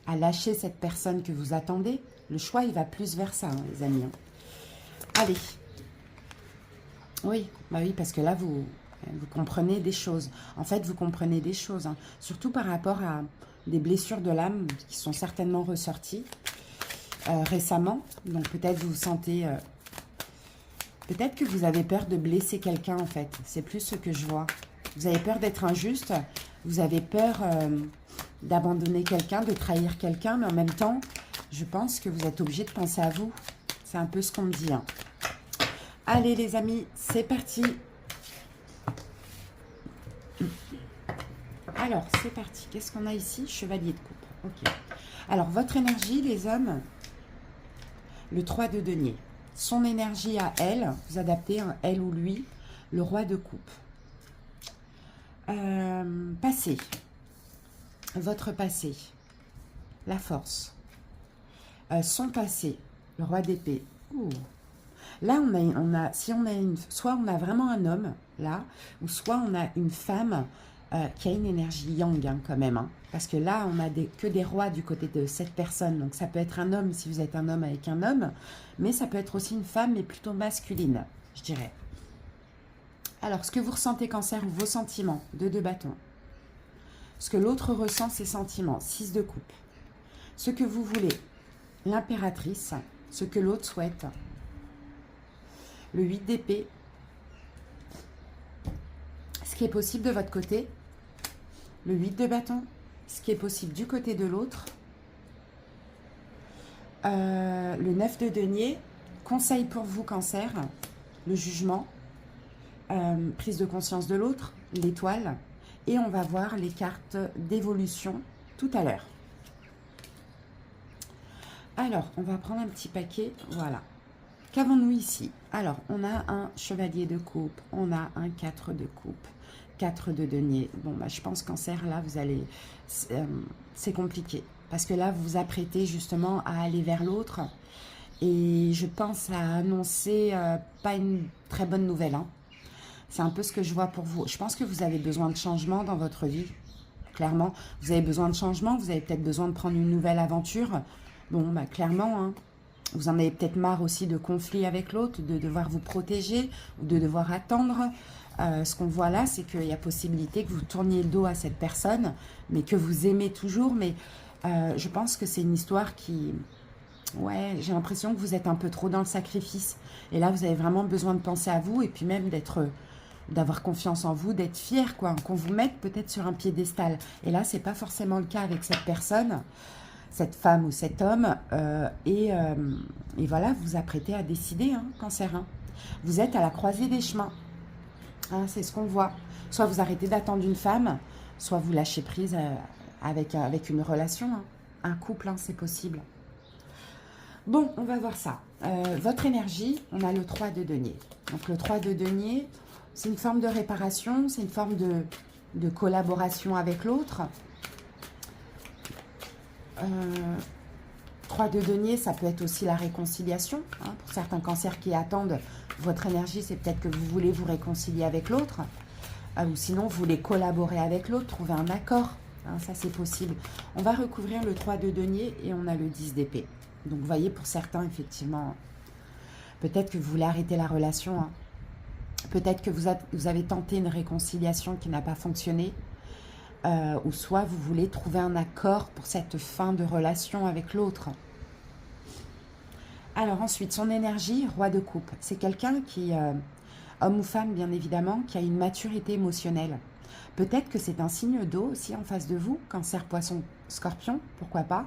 à lâcher cette personne que vous attendez. Le choix, il va plus vers ça, hein, les amis. Hein. Allez. Oui, bah oui, parce que là, vous comprenez des choses. En fait, vous comprenez des choses. Hein, surtout par rapport à des blessures de l'âme qui sont certainement ressorties récemment. Donc, peut-être vous vous sentez... peut-être que vous avez peur de blesser quelqu'un, en fait. C'est plus ce que je vois. Vous avez peur d'être injuste. Vous avez peur d'abandonner quelqu'un, de trahir quelqu'un. Mais en même temps, je pense que vous êtes obligé de penser à vous. C'est un peu ce qu'on me dit. Hein. Allez, les amis, c'est parti. Alors, c'est parti. Qu'est-ce qu'on a ici? Chevalier de coupe. Ok. Alors, votre énergie, les hommes, le 3 de denier. Son énergie à elle, vous adaptez un elle ou lui, le roi de coupe. Passé. Votre passé. La force. Son passé. Le roi d'épée. Là, si on a soit on a vraiment un homme, là, ou soit on a une femme qui a une énergie yang, hein, quand même. Hein, parce que là, on a que des rois du côté de cette personne. Donc, ça peut être un homme si vous êtes un homme avec un homme, mais ça peut être aussi une femme, mais plutôt masculine, je dirais. Alors, ce que vous ressentez, Cancer, ou vos sentiments, 2 bâtons. Ce que l'autre ressent, ses sentiments, 6 de coupe. Ce que vous voulez, l'impératrice, ce que l'autre souhaite, le 8 d'épée, ce qui est possible de votre côté, le 8 de bâton, ce qui est possible du côté de l'autre, le 9 de denier, conseil pour vous, Cancer, le jugement, prise de conscience de l'autre, l'étoile, et on va voir les cartes d'évolution tout à l'heure. Alors, on va prendre un petit paquet, voilà. Qu'avons-nous ici? Alors, on a un chevalier de coupe, on a un 4 de coupe, 4 de denier. Bon, bah, je pense, Cancer, là, vous allez... c'est compliqué. Parce que là, vous vous apprêtez justement à aller vers l'autre. Et je pense à annoncer pas une très bonne nouvelle. Hein. C'est un peu ce que je vois pour vous. Je pense que vous avez besoin de changement dans votre vie. Clairement, vous avez besoin de changement. Vous avez peut-être besoin de prendre une nouvelle aventure. Bon, bah, clairement, hein. Vous en avez peut-être marre aussi de conflits avec l'autre, de devoir vous protéger ou de devoir attendre. Ce qu'on voit là, c'est qu'il y a possibilité que vous tourniez le dos à cette personne, mais que vous aimez toujours. Mais je pense que c'est une histoire qui... Ouais, j'ai l'impression que vous êtes un peu trop dans le sacrifice. Et là, vous avez vraiment besoin de penser à vous et puis même d'avoir confiance en vous, d'être fier, quoi. Qu'on vous mette peut-être sur un piédestal. Et là, c'est pas forcément le cas avec cette personne, cette femme ou cet homme. Et voilà, vous vous apprêtez à décider, hein, Cancer. Hein. Vous êtes à la croisée des chemins. Hein, c'est ce qu'on voit. Soit vous arrêtez d'attendre une femme, soit vous lâchez prise avec une relation. Hein. Un couple, hein, c'est possible. Bon, on va voir ça. Votre énergie, on a le 3 de denier. Donc le 3 de denier, c'est une forme de réparation, c'est une forme de collaboration avec l'autre. 3 de denier, ça peut être aussi la réconciliation. Hein, pour certains cancers qui attendent votre énergie, c'est peut-être que vous voulez vous réconcilier avec l'autre. Ou sinon, vous voulez collaborer avec l'autre, trouver un accord. Hein, ça, c'est possible. On va recouvrir le 3 de denier et on a le 10 d'épée. Donc, vous voyez, pour certains, effectivement, peut-être que vous voulez arrêter la relation. Hein. Peut-être que vous avez tenté une réconciliation qui n'a pas fonctionné. Ou soit vous voulez trouver un accord pour cette fin de relation avec l'autre. Alors ensuite, son énergie, roi de coupe. C'est quelqu'un qui, homme ou femme bien évidemment, qui a une maturité émotionnelle. Peut-être que c'est un signe d'eau aussi en face de vous, Cancer, Poisson, Scorpion, pourquoi pas.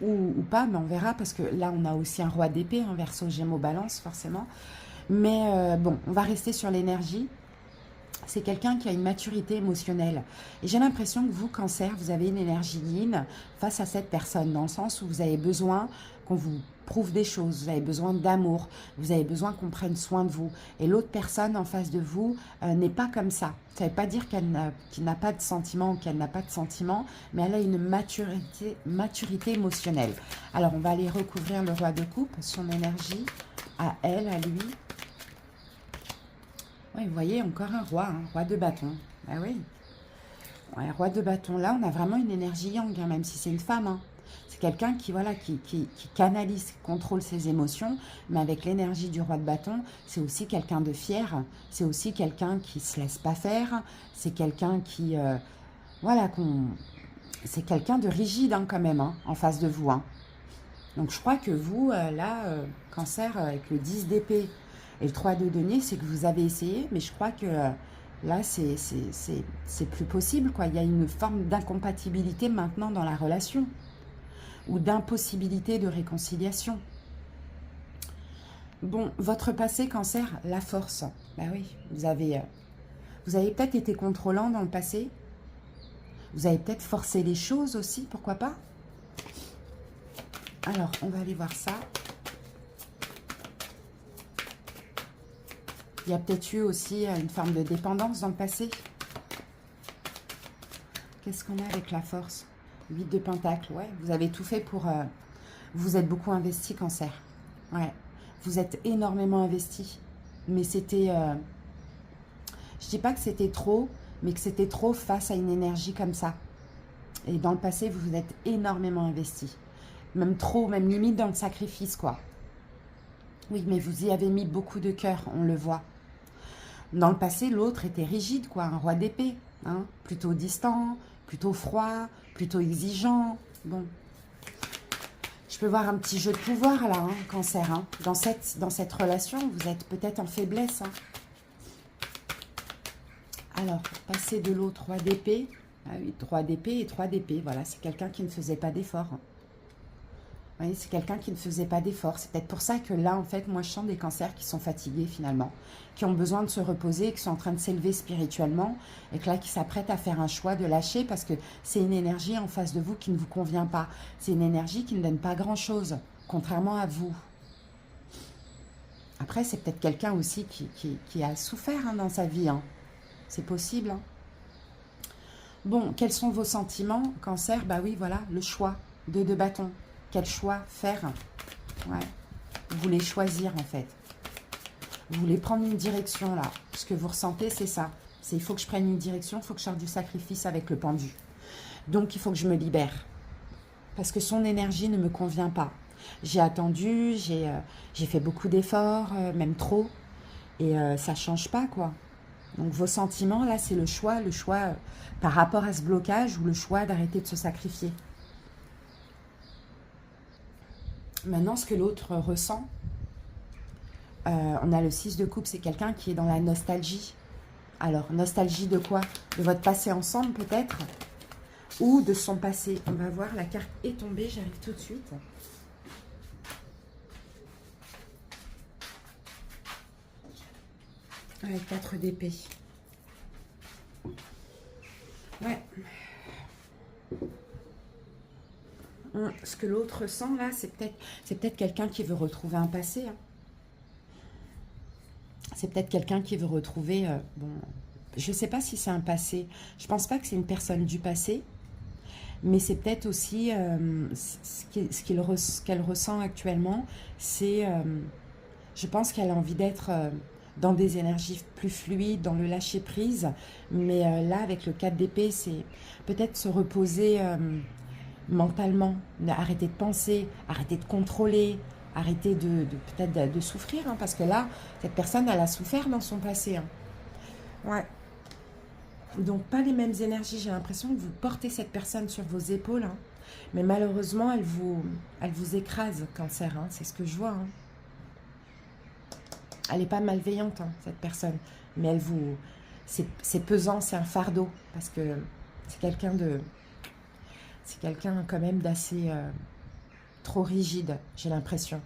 Ou pas, mais on verra, parce que là, on a aussi un roi d'épée, un Verseau, Gémeaux, Balance, forcément. Mais bon, on va rester sur l'énergie. C'est quelqu'un qui a une maturité émotionnelle. Et j'ai l'impression que vous, Cancer, vous avez une énergie yin face à cette personne, dans le sens où vous avez besoin qu'on vous prouve des choses, vous avez besoin d'amour, vous avez besoin qu'on prenne soin de vous. Et l'autre personne en face de vous n'est pas comme ça. Ça ne veut pas dire qu'il n'a pas de sentiments ou qu'elle n'a pas de sentiments, mais elle a une maturité émotionnelle. Alors, on va aller recouvrir le roi de coupe, son énergie, à elle, à lui. Oui, vous voyez, encore un roi, hein, roi de bâton. Ah oui. Ouais, roi de bâton, là, on a vraiment une énergie yang, hein, même si c'est une femme. Hein. C'est quelqu'un qui, voilà, qui canalise, qui contrôle ses émotions, mais avec l'énergie du roi de bâton, c'est aussi quelqu'un de fier, c'est aussi quelqu'un qui ne se laisse pas faire, c'est quelqu'un qui, voilà, c'est quelqu'un de rigide hein, quand même, hein, en face de vous. Hein. Donc je crois que vous, là, Cancer, avec le 10 d'épée, et le 3 de denier, c'est que vous avez essayé, mais je crois que là, c'est plus possible, quoi. Il y a une forme d'incompatibilité maintenant dans la relation, ou d'impossibilité de réconciliation. Bon, votre passé, Cancer, la force. Ben oui, vous avez peut-être été contrôlant dans le passé. Vous avez peut-être forcé les choses aussi, pourquoi pas. Alors, on va aller voir ça. Il y a peut-être eu aussi une forme de dépendance dans le passé. Qu'est-ce qu'on a avec la force? 8 de Pentacle, ouais. Vous avez tout fait pour... vous êtes beaucoup investi, Cancer. Ouais. vous êtes énormément investi. Mais c'était... je dis pas que c'était trop, mais que c'était trop face à une énergie comme ça. Et dans le passé, vous vous êtes énormément investi. Même trop, même limite dans le sacrifice, quoi. Oui, mais vous y avez mis beaucoup de cœur, on le voit. Dans le passé, l'autre était rigide, quoi, un roi d'épée. Hein, plutôt distant, plutôt froid, plutôt exigeant. Bon. Je peux voir un petit jeu de pouvoir, là, hein, Cancer. Hein. Dans cette relation, vous êtes peut-être en faiblesse. Hein. Alors, passer de l'autre roi d'épée. Ah oui, 3 d'épée et 3 d'épée. Voilà, c'est quelqu'un qui ne faisait pas d'effort. Vous voyez, c'est quelqu'un qui ne faisait pas d'effort. C'est peut-être pour ça que là, en fait, moi, je sens des cancers qui sont fatigués, finalement, qui ont besoin de se reposer, qui sont en train de s'élever spirituellement, et que là, qui s'apprêtent à faire un choix de lâcher, parce que c'est une énergie en face de vous qui ne vous convient pas. C'est une énergie qui ne donne pas grand-chose, contrairement à vous. Après, c'est peut-être quelqu'un aussi qui a souffert hein, dans sa vie. Hein. C'est possible. Hein. Bon, quels sont vos sentiments, Cancer? Bah oui, voilà, le choix de deux bâtons. Quel choix faire? Ouais. Vous voulez choisir, en fait. Vous voulez prendre une direction, là. Ce que vous ressentez, c'est ça. C'est il faut que je prenne une direction, il faut que je sorte du sacrifice avec le pendu. Donc, il faut que je me libère. Parce que son énergie ne me convient pas. J'ai attendu, j'ai fait beaucoup d'efforts, même trop. Et ça ne change pas, quoi. Donc, vos sentiments, là, c'est le choix par rapport à ce blocage ou le choix d'arrêter de se sacrifier. Maintenant, ce que l'autre ressent, on a le 6 de coupe, c'est quelqu'un qui est dans la nostalgie. Alors, nostalgie de quoi? De votre passé ensemble, peut-être? Ou de son passé? On va voir, la carte est tombée, j'arrive tout de suite. Avec 4 d'épée. Ouais. Ce que l'autre ressent là, c'est peut-être quelqu'un qui veut retrouver un passé. Hein. C'est peut-être quelqu'un qui veut retrouver... bon, je ne sais pas si c'est un passé. Je ne pense pas que c'est une personne du passé. Mais c'est peut-être aussi ce qu'elle ressent actuellement. C'est... je pense qu'elle a envie d'être dans des énergies plus fluides, dans le lâcher-prise. Mais là, avec le 4 d'épée, c'est peut-être se reposer... mentalement, arrêter de penser, arrêter de contrôler, arrêter peut-être de souffrir, hein, parce que là, cette personne, elle a souffert dans son passé. Hein. Ouais. Donc, pas les mêmes énergies. J'ai l'impression que vous portez cette personne sur vos épaules, hein, mais malheureusement, elle vous écrase, Cancer. Hein, c'est ce que je vois. Hein. Elle n'est pas malveillante, hein, cette personne, mais elle vous... C'est pesant, c'est un fardeau, parce que c'est quelqu'un de... C'est quelqu'un quand même d'assez trop rigide, j'ai l'impression.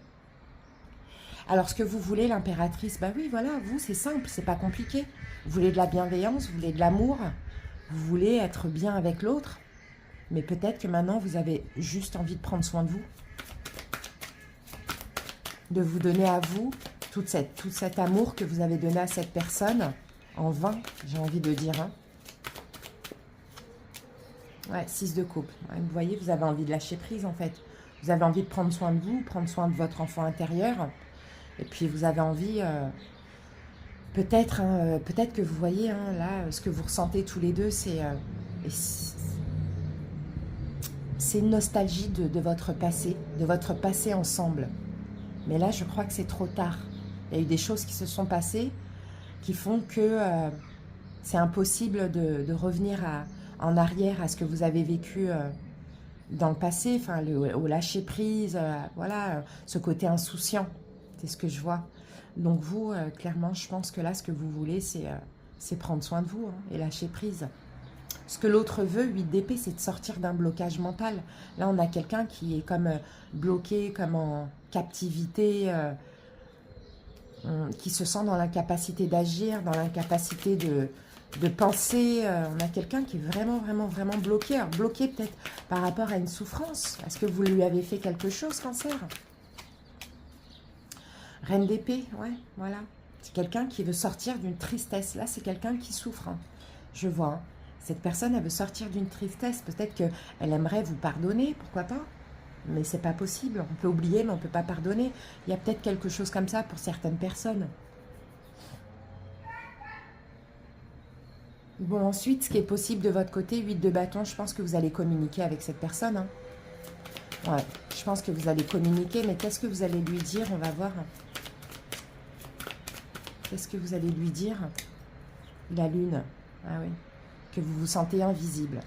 Alors, ce que vous voulez, l'impératrice, bah oui, voilà, vous, c'est simple, c'est pas compliqué. Vous voulez de la bienveillance, vous voulez de l'amour, vous voulez être bien avec l'autre. Mais peut-être que maintenant, vous avez juste envie de prendre soin de vous. De vous donner à vous tout cet amour que vous avez donné à cette personne, en vain, j'ai envie de dire, hein. Ouais, 6 de coupe. Ouais, vous voyez, vous avez envie de lâcher prise, en fait. Vous avez envie de prendre soin de vous, prendre soin de votre enfant intérieur. Et puis, vous avez envie... peut-être que vous voyez, hein, là, ce que vous ressentez tous les deux, c'est une nostalgie de votre passé ensemble. Mais là, je crois que c'est trop tard. Il y a eu des choses qui se sont passées qui font que c'est impossible de revenir en arrière à ce que vous avez vécu dans le passé, enfin, au lâcher-prise, voilà, ce côté insouciant, c'est ce que je vois. Donc vous, clairement, je pense que là, ce que vous voulez, c'est prendre soin de vous hein, et lâcher prise. Ce que l'autre veut, 8 d'épée, c'est de sortir d'un blocage mental. Là, on a quelqu'un qui est comme bloqué, comme en captivité, qui se sent dans l'incapacité d'agir, dans l'incapacité de penser. On a quelqu'un qui est vraiment, vraiment, vraiment bloqué. Alors, bloqué peut-être par rapport à une souffrance. Est-ce que vous lui avez fait quelque chose, Cancer? Reine d'épée, ouais, voilà. C'est quelqu'un qui veut sortir d'une tristesse. Là, c'est quelqu'un qui souffre. Hein. Je vois. Hein. Cette personne, elle veut sortir d'une tristesse. Peut-être qu'elle aimerait vous pardonner, pourquoi pas? Mais c'est pas possible. On peut oublier, mais on peut pas pardonner. Il y a peut-être quelque chose comme ça pour certaines personnes. Bon, ensuite, ce qui est possible de votre côté, 8 de bâton, je pense que vous allez communiquer avec cette personne. Hein. Ouais, je pense que vous allez communiquer, mais qu'est-ce que vous allez lui dire? On va voir. Qu'est-ce que vous allez lui dire? La lune. Ah oui. Que vous vous sentez invisible.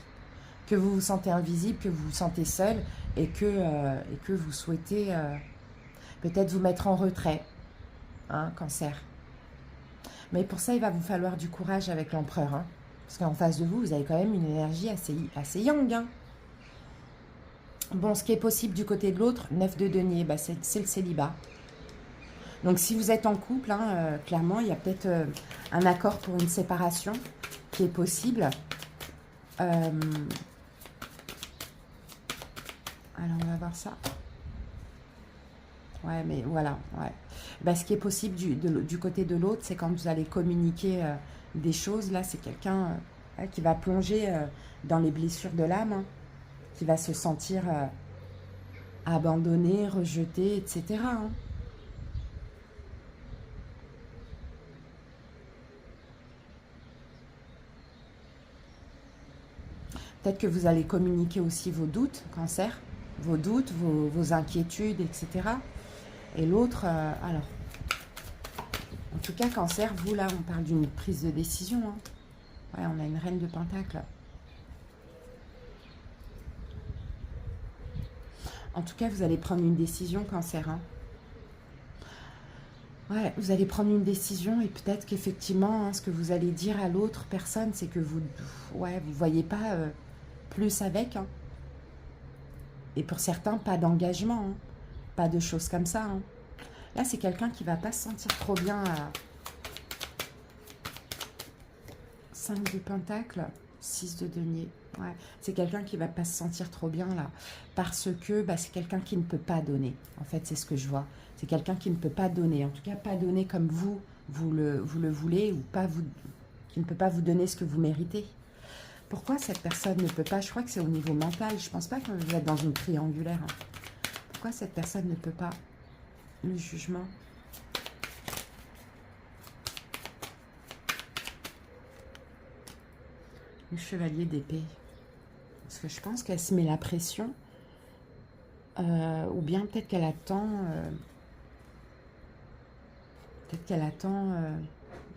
Que vous vous sentez invisible, que vous vous sentez seul et que vous souhaitez peut-être vous mettre en retrait. Hein, Cancer. Mais pour ça, il va vous falloir du courage avec l'empereur. Hein, parce qu'en face de vous, vous avez quand même une énergie assez yang. Hein. Bon, ce qui est possible du côté de l'autre, 9 de denier, bah c'est le célibat. Donc si vous êtes en couple, hein, clairement, il y a peut-être un accord pour une séparation qui est possible. Alors, on va voir ça. Ouais, mais voilà. Ouais. Bah, ce qui est possible du côté de l'autre, c'est quand vous allez communiquer des choses. Là, c'est quelqu'un qui va plonger dans les blessures de l'âme, hein, qui va se sentir abandonné, rejeté, etc. Hein. Peut-être que vous allez communiquer aussi vos doutes, Cancer, vos doutes, vos inquiétudes, etc. Et l'autre, alors, en tout cas, Cancer, vous là, on parle d'une prise de décision. Hein. Ouais, on a une reine de Pentacle. En tout cas, vous allez prendre une décision, Cancer. Hein. Ouais, vous allez prendre une décision et peut-être qu'effectivement, hein, ce que vous allez dire à l'autre personne, c'est que vous voyez pas plus avec. Hein. Et pour certains, pas d'engagement, hein, pas de choses comme ça. Hein. Là, c'est quelqu'un qui va pas se sentir trop bien à 5 de Pentacle, 6 de denier. Ouais, c'est quelqu'un qui va pas se sentir trop bien là, parce que bah, c'est quelqu'un qui ne peut pas donner. En fait, c'est ce que je vois. C'est quelqu'un qui ne peut pas donner, en tout cas pas donner comme vous le voulez, ou pas vous, qui ne peut pas vous donner ce que vous méritez. Pourquoi cette personne ne peut pas? Je crois que c'est au niveau mental. Je pense pas que vous êtes dans une triangulaire. Hein. Pourquoi cette personne ne peut pas? Le jugement. Le chevalier d'épée. Parce que je pense qu'elle se met la pression. Ou bien peut-être qu'elle attend... peut-être qu'elle attend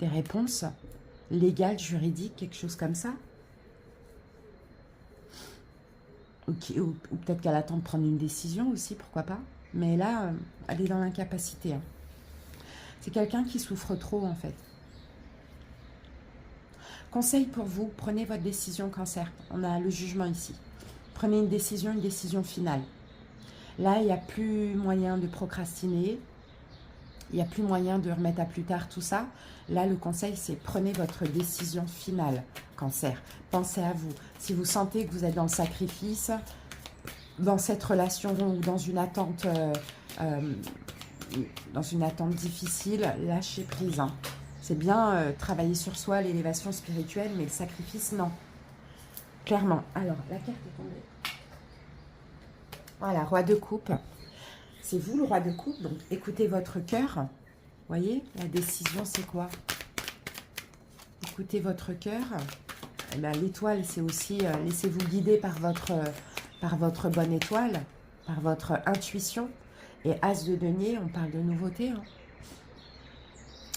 des réponses légales, juridiques, quelque chose comme ça. Ou peut-être qu'elle attend de prendre une décision aussi, pourquoi pas. Mais là, elle est dans l'incapacité. Hein. C'est quelqu'un qui souffre trop, en fait. Conseil pour vous, prenez votre décision, Cancer. On a le jugement ici. Prenez une décision finale. Là, il n'y a plus moyen de procrastiner. Il n'y a plus moyen de remettre à plus tard tout ça. Là, le conseil, c'est prenez votre décision finale, Cancer. Pensez à vous. Si vous sentez que vous êtes dans le sacrifice, dans cette relation ou dans une attente difficile, lâchez prise. Hein. C'est bien travailler sur soi, l'élévation spirituelle, mais le sacrifice, non. Clairement. Alors, la carte est tombée. Voilà, roi de coupe. C'est vous le roi de coupe, donc écoutez votre cœur. Voyez, la décision, c'est quoi? Écoutez votre cœur. Eh ben, l'étoile, c'est aussi laissez-vous guider par votre bonne étoile, par votre intuition. Et As de denier, on parle de nouveauté. Hein.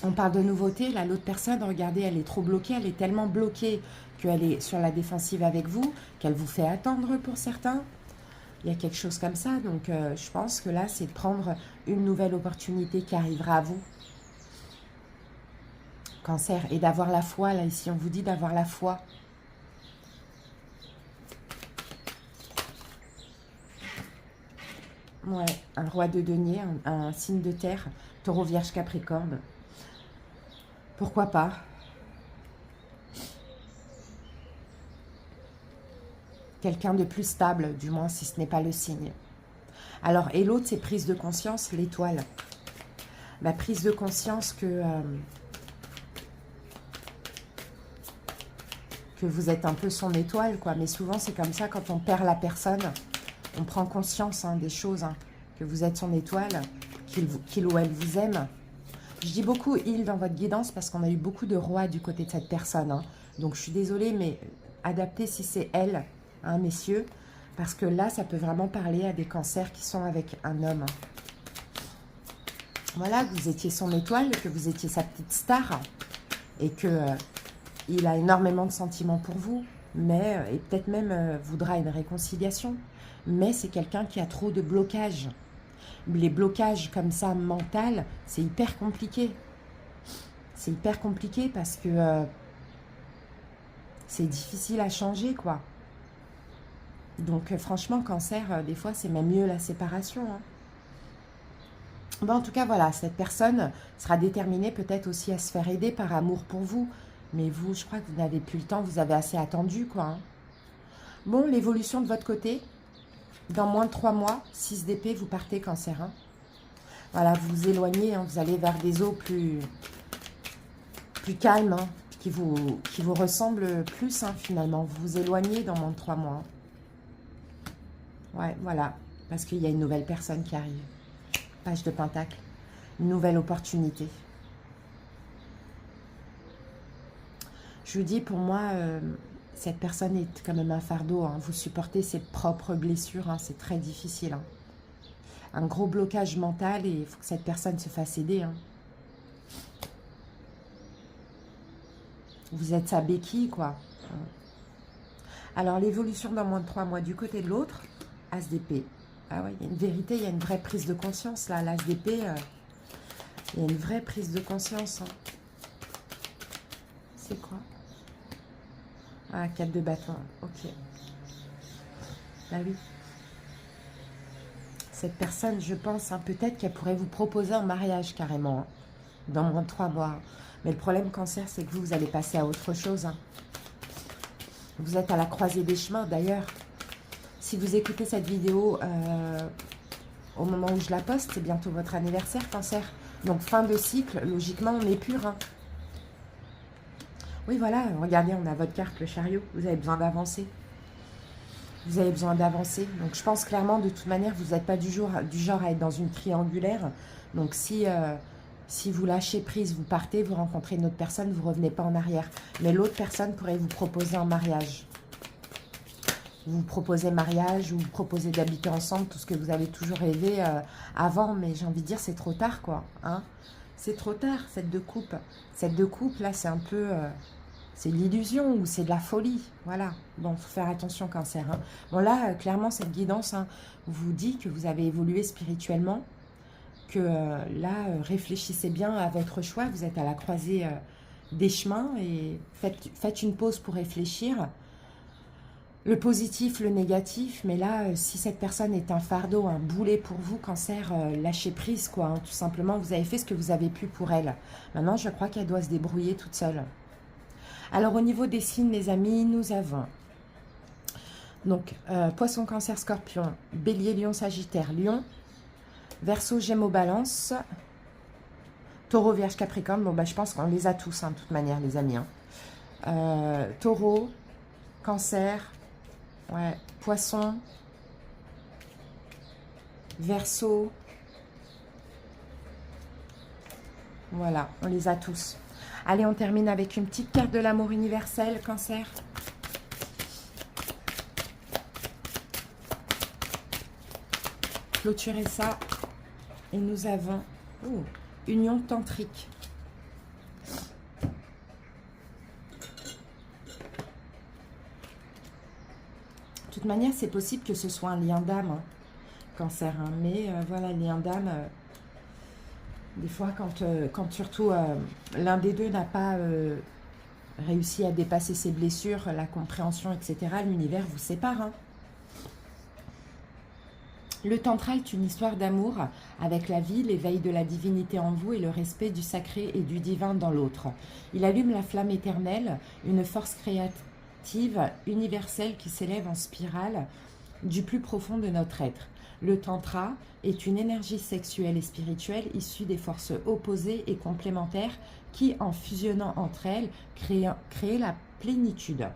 On parle de nouveauté. Là, l'autre personne, regardez, elle est trop bloquée. Elle est tellement bloquée qu'elle est sur la défensive avec vous, qu'elle vous fait attendre pour certains. Il y a quelque chose comme ça. Donc, je pense que là, c'est de prendre une nouvelle opportunité qui arrivera à vous. Cancer. Et d'avoir la foi. Là, ici, on vous dit d'avoir la foi. Ouais, un roi de denier, un signe de terre, taureau, vierge, capricorne. Pourquoi pas? Quelqu'un de plus stable, du moins si ce n'est pas le signe. Alors, et l'autre, c'est prise de conscience, l'étoile. La prise de conscience que vous êtes un peu son étoile, quoi. Mais souvent, c'est comme ça, quand on perd la personne, On prend conscience des choses, que vous êtes son étoile, qu'il ou elle vous aime. Je dis beaucoup il dans votre guidance parce qu'on a eu beaucoup de rois du côté de cette personne. Donc je suis désolée, mais adaptez si c'est elle, messieurs, parce que là, ça peut vraiment parler à des cancers qui sont avec un homme. Voilà, que vous étiez son étoile, que vous étiez sa petite star, et que il a énormément de sentiments pour vous, mais et peut-être même voudra une réconciliation. Mais c'est quelqu'un qui a trop de blocages. Les blocages comme ça, mental, c'est hyper compliqué. C'est hyper compliqué parce que c'est difficile à changer, quoi. Donc, franchement, cancer, des fois, c'est même mieux la séparation. Bon, en tout cas, voilà, cette personne sera déterminée peut-être aussi à se faire aider par amour pour vous. Mais vous, je crois que vous n'avez plus le temps, vous avez assez attendu, quoi. Bon, l'évolution de votre côté, dans moins de 3 mois, 6 d'épée, vous partez cancer. Voilà, vous vous éloignez, vous allez vers des eaux plus calmes, qui vous ressemblent plus, finalement. Vous vous éloignez dans moins de 3 mois. Ouais, voilà, parce qu'il y a une nouvelle personne qui arrive. Page de Pentacle, une nouvelle opportunité. Je vous dis, pour moi, cette personne est quand même un fardeau. Vous supportez ses propres blessures, c'est très difficile. Un gros blocage mental et il faut que cette personne se fasse aider. Vous êtes sa béquille, quoi. Alors, l'évolution dans moins de 3 mois du côté de l'autre, As d'épée. Ah ouais, il y a une vérité, il y a une vraie prise de conscience, là. L'As d'épée, il y a une vraie prise de conscience. C'est quoi? Ah, 4 de bâton, ok. Bah oui. Cette personne, je pense, peut-être qu'elle pourrait vous proposer un mariage carrément, dans moins de 3 mois. Mais le problème, cancer, c'est que vous allez passer à autre chose. Vous êtes à la croisée des chemins, d'ailleurs. Si vous écoutez cette vidéo au moment où je la poste, c'est bientôt votre anniversaire, cancer. Donc, fin de cycle, logiquement, on est pur. Oui, voilà, regardez, on a votre carte, le chariot. Vous avez besoin d'avancer. Vous avez besoin d'avancer. Donc, je pense clairement, de toute manière, vous n'êtes pas du genre à être dans une triangulaire. Donc, si vous lâchez prise, vous partez, vous rencontrez une autre personne, vous ne revenez pas en arrière. Mais l'autre personne pourrait vous proposer un mariage. Vous proposez mariage, ou vous proposez d'habiter ensemble, tout ce que vous avez toujours rêvé avant. Mais j'ai envie de dire, c'est trop tard, quoi. C'est trop tard, cette de coupe. Cette de coupe, là, c'est un peu... c'est l'illusion ou c'est de la folie. Voilà. Bon, il faut faire attention, cancer. Bon, là, clairement, cette guidance vous dit que vous avez évolué spirituellement. Que là, réfléchissez bien à votre choix. Vous êtes à la croisée des chemins et faites une pause pour réfléchir. Le positif, le négatif. Mais là, si cette personne est un fardeau, un boulet pour vous, cancer, lâchez prise, quoi. Tout simplement, vous avez fait ce que vous avez pu pour elle. Maintenant, je crois qu'elle doit se débrouiller toute seule. Alors, au niveau des signes, les amis, nous avons donc Poisson, Cancer, Scorpion, Bélier, Lion, Sagittaire, Lion, Verseau, Gémeaux, Balance, Taureau, Vierge, Capricorne. Bon, je pense qu'on les a tous, de toute manière, les amis. Taureau, Cancer, ouais, Poisson, Verseau. Voilà, on les a tous. Allez, on termine avec une petite carte de l'amour universel, cancer. Clôturez ça. Et nous avons union tantrique. De toute manière, c'est possible que ce soit un lien d'âme, cancer. Mais voilà, lien d'âme... Des fois, quand surtout l'un des deux n'a pas réussi à dépasser ses blessures, la compréhension, etc., l'univers vous sépare. Le tantra est une histoire d'amour avec la vie, l'éveil de la divinité en vous et le respect du sacré et du divin dans l'autre. Il allume la flamme éternelle, une force créative universelle qui s'élève en spirale du plus profond de notre être. Le tantra est une énergie sexuelle et spirituelle issue des forces opposées et complémentaires qui, en fusionnant entre elles, créent la plénitude.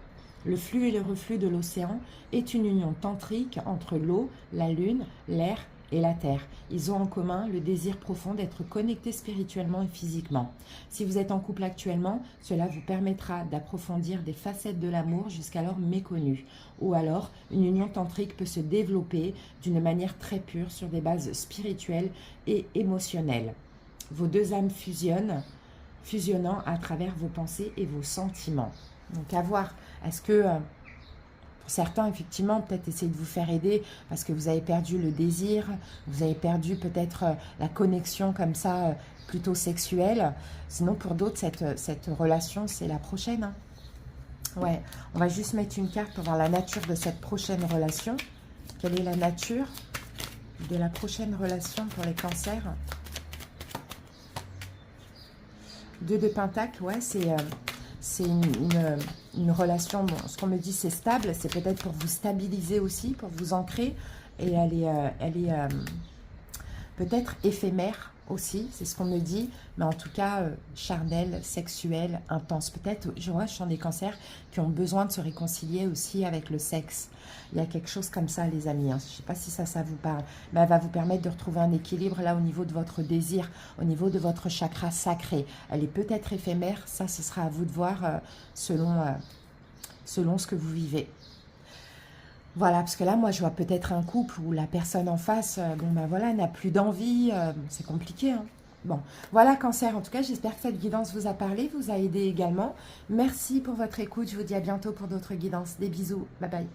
Le flux et le reflux de l'océan est une union tantrique entre l'eau, la lune, l'air et la terre. Ils ont en commun le désir profond d'être connectés spirituellement et physiquement. Si vous êtes en couple actuellement, cela vous permettra d'approfondir des facettes de l'amour jusqu'alors méconnues. Ou alors, une union tantrique peut se développer d'une manière très pure sur des bases spirituelles et émotionnelles. Vos deux âmes fusionnant à travers vos pensées et vos sentiments. Donc à voir, est-ce que pour certains, effectivement, peut-être essayer de vous faire aider parce que vous avez perdu le désir, vous avez perdu peut-être la connexion comme ça, plutôt sexuelle. Sinon, pour d'autres, cette relation, c'est la prochaine. Hein. Ouais, on va juste mettre une carte pour voir la nature de cette prochaine relation. Quelle est la nature de la prochaine relation pour les cancers? 2 de Pentacle, ouais, c'est une relation, bon, ce qu'on me dit c'est stable, c'est peut-être pour vous stabiliser aussi, pour vous ancrer, et elle est peut-être éphémère aussi, c'est ce qu'on me dit, mais en tout cas charnelle, sexuelle, intense. Peut-être, je vois, je sens des cancers qui ont besoin de se réconcilier aussi avec le sexe. Il y a quelque chose comme ça, les amis, hein. Je ne sais pas si ça vous parle, mais elle va vous permettre de retrouver un équilibre là au niveau de votre désir, au niveau de votre chakra sacré. Elle est peut-être éphémère, ça ce sera à vous de voir selon ce que vous vivez. Voilà, parce que là, moi, je vois peut-être un couple où la personne en face, bon, ben voilà, n'a plus d'envie. C'est compliqué, hein. Bon, voilà, Cancer. En tout cas, j'espère que cette guidance vous a parlé, vous a aidé également. Merci pour votre écoute. Je vous dis à bientôt pour d'autres guidances. Des bisous. Bye bye.